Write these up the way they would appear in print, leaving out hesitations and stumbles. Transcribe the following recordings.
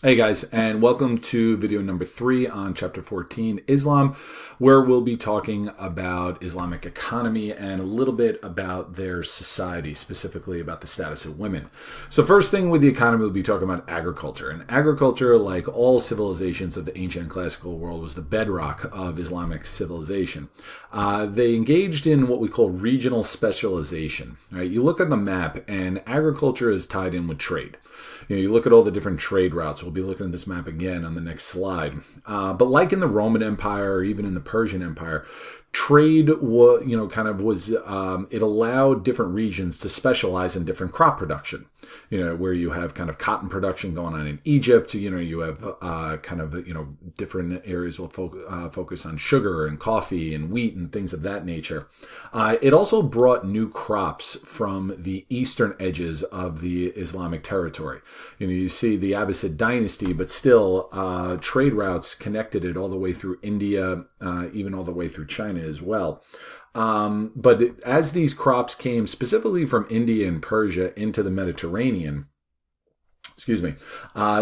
Hey guys, and welcome to video number 3 on chapter 14, Islam, where we'll be talking about Islamic economy and a little bit about their society, specifically about the status of women. So first thing with the economy, we'll be talking about agriculture. And agriculture, like all civilizations of the ancient and classical world, was the bedrock of Islamic civilization. They engaged in what we call regional specialization. Right? You look at the map, and agriculture is tied in with trade. You look at all the different trade routes. We'll be looking at this map again on the next slide. But like in the Roman Empire or even in the Persian Empire, trade was, it allowed different regions to specialize in different crop production. Where you have kind of cotton production going on in Egypt. You have different areas will focus on sugar and coffee and wheat and things of that nature. It also brought new crops from the eastern edges of the Islamic territory. You see the Abbasid dynasty, but still trade routes connected it all the way through India, even all the way through China as well. But as these crops came specifically from India and Persia into the Mediterranean,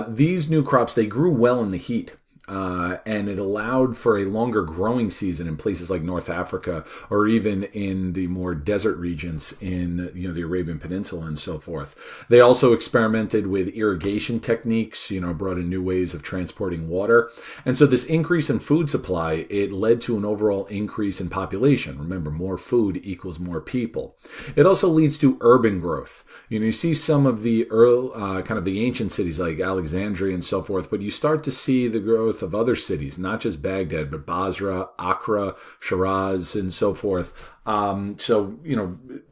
these new crops, they grew well in the heat. And it allowed for a longer growing season in places like North Africa or even in the more desert regions in the Arabian Peninsula and so forth. They also experimented with irrigation techniques, brought in new ways of transporting water. And so this increase in food supply, it led to an overall increase in population. Remember, more food equals more people. It also leads to urban growth. You see some of the the ancient cities like Alexandria and so forth, but you start to see the growth of other cities, not just Baghdad, but Basra, Accra, Shiraz, and so forth.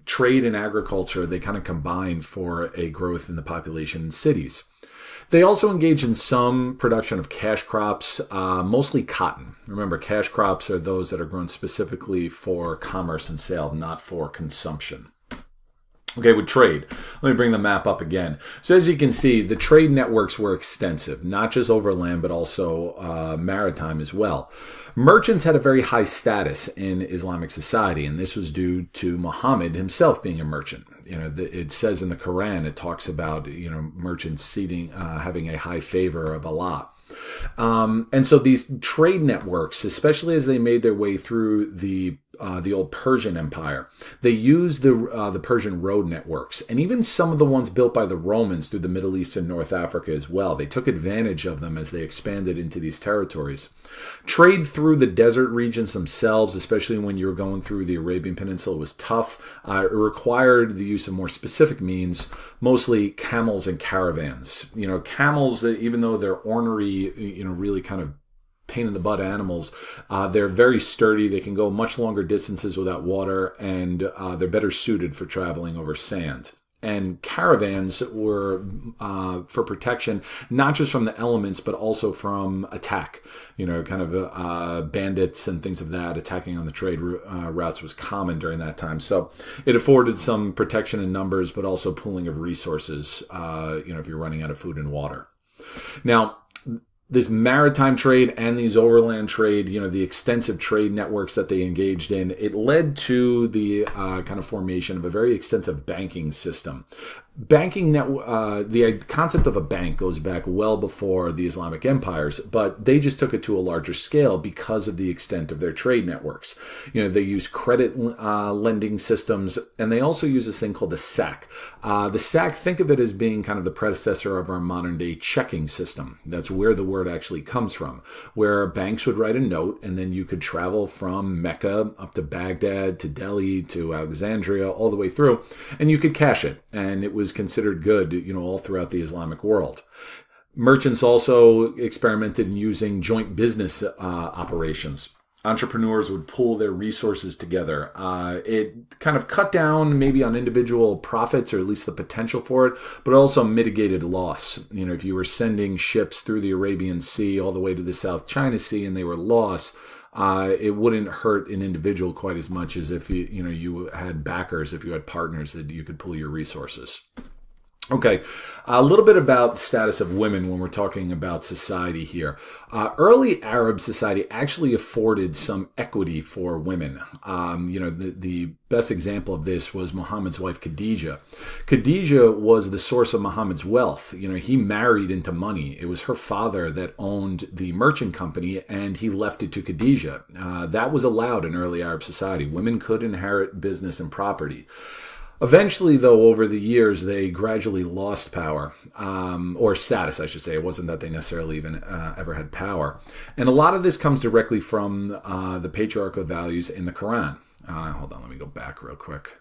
Trade and agriculture, they kind of combined for a growth in the population in cities. They also engage in some production of cash crops, mostly cotton. Remember, cash crops are those that are grown specifically for commerce and sale, not for consumption. Okay, with trade, let me bring the map up again. So as you can see, the trade networks were extensive, not just overland, but also maritime as well. Merchants had a very high status in Islamic society, and this was due to Muhammad himself being a merchant. It says in the Quran, it talks about, merchants having a high favor of Allah. And so these trade networks, especially as they made their way through the old Persian Empire, they used the Persian road networks, and even some of the ones built by the Romans through the Middle East and North Africa as well. They took advantage of them as they expanded into these territories. Trade through the desert regions themselves, especially when you were going through the Arabian Peninsula, was tough. It required the use of more specific means, mostly camels and caravans. Camels, even though they're ornery, really kind of pain in the butt animals, they're very sturdy. They can go much longer distances without water, and they're better suited for traveling over sand. And caravans were for protection, not just from the elements, but also from attack. Bandits and things of that attacking on the trade routes was common during that time. So it afforded some protection in numbers, but also pooling of resources, if you're running out of food and water. Now, this maritime trade and these overland trade, the extensive trade networks that they engaged in, it led to the formation of a very extensive banking system. The concept of a bank goes back well before the Islamic empires, but they just took it to a larger scale because of the extent of their trade networks. They use credit lending systems, and they also use this thing called the SAC. The SAC, think of it as being kind of the predecessor of our modern day checking system. That's where the word actually comes from, where banks would write a note, and then you could travel from Mecca up to Baghdad to Delhi to Alexandria, all the way through, and you could cash it, and it was considered good, all throughout the Islamic world. Merchants also experimented in using joint business operations. Entrepreneurs would pool their resources together. It kind of cut down maybe on individual profits, or at least the potential for it, but also mitigated loss. If you were sending ships through the Arabian Sea all the way to the South China Sea and they were lost, it wouldn't hurt an individual quite as much as if you had backers, if you had partners that you could pool your resources. Okay, a little bit about the status of women when we're talking about society here. Early Arab society actually afforded some equity for women. The best example of this was Muhammad's wife Khadijah. Khadijah was the source of Muhammad's wealth. He married into money. It was her father that owned the merchant company, and he left it to Khadijah. That was allowed in early Arab society. Women could inherit business and property. Eventually, though, over the years, they gradually lost power, or status, I should say. It wasn't that they necessarily even ever had power. And a lot of this comes directly from the patriarchal values in the Quran. Hold on, let me go back real quick.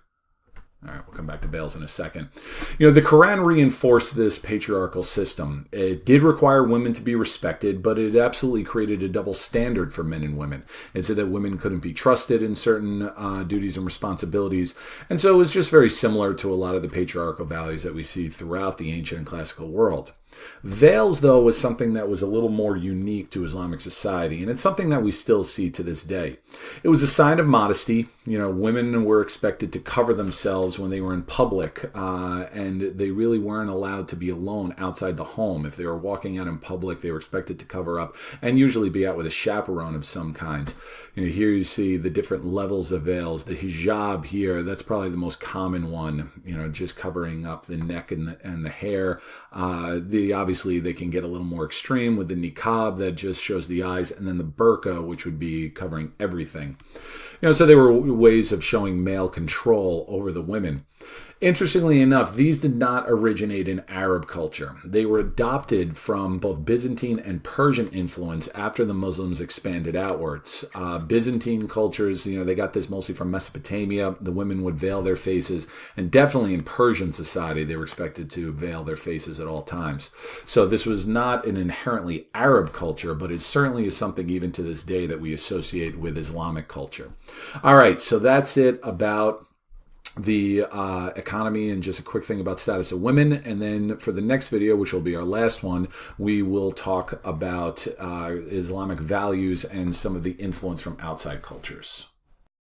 All right, we'll come back to veils in a second. The Quran reinforced this patriarchal system. It did require women to be respected, but it absolutely created a double standard for men and women. It said that women couldn't be trusted in certain duties and responsibilities. And so it was just very similar to a lot of the patriarchal values that we see throughout the ancient and classical world. Veils, though, was something that was a little more unique to Islamic society, and it's something that we still see to this day. It was a sign of modesty. Women were expected to cover themselves when they were in public, and they really weren't allowed to be alone outside the home. If they were walking out in public, they were expected to cover up and usually be out with a chaperone of some kind. Here you see the different levels of veils. The hijab here, that's probably the most common one, just covering up the neck and the hair. Obviously, they can get a little more extreme with the niqab that just shows the eyes, and then the burqa, which would be covering everything. So they were ways of showing male control over the women. Interestingly enough, these did not originate in Arab culture. They were adopted from both Byzantine and Persian influence after the Muslims expanded outwards. Byzantine cultures, they got this mostly from Mesopotamia. The women would veil their faces, and definitely in Persian society, they were expected to veil their faces at all times. So this was not an inherently Arab culture, but it certainly is something even to this day that we associate with Islamic culture. All right, so that's it about the economy and just a quick thing about status of women. And then for the next video, which will be our last one, we will talk about Islamic values and some of the influence from outside cultures.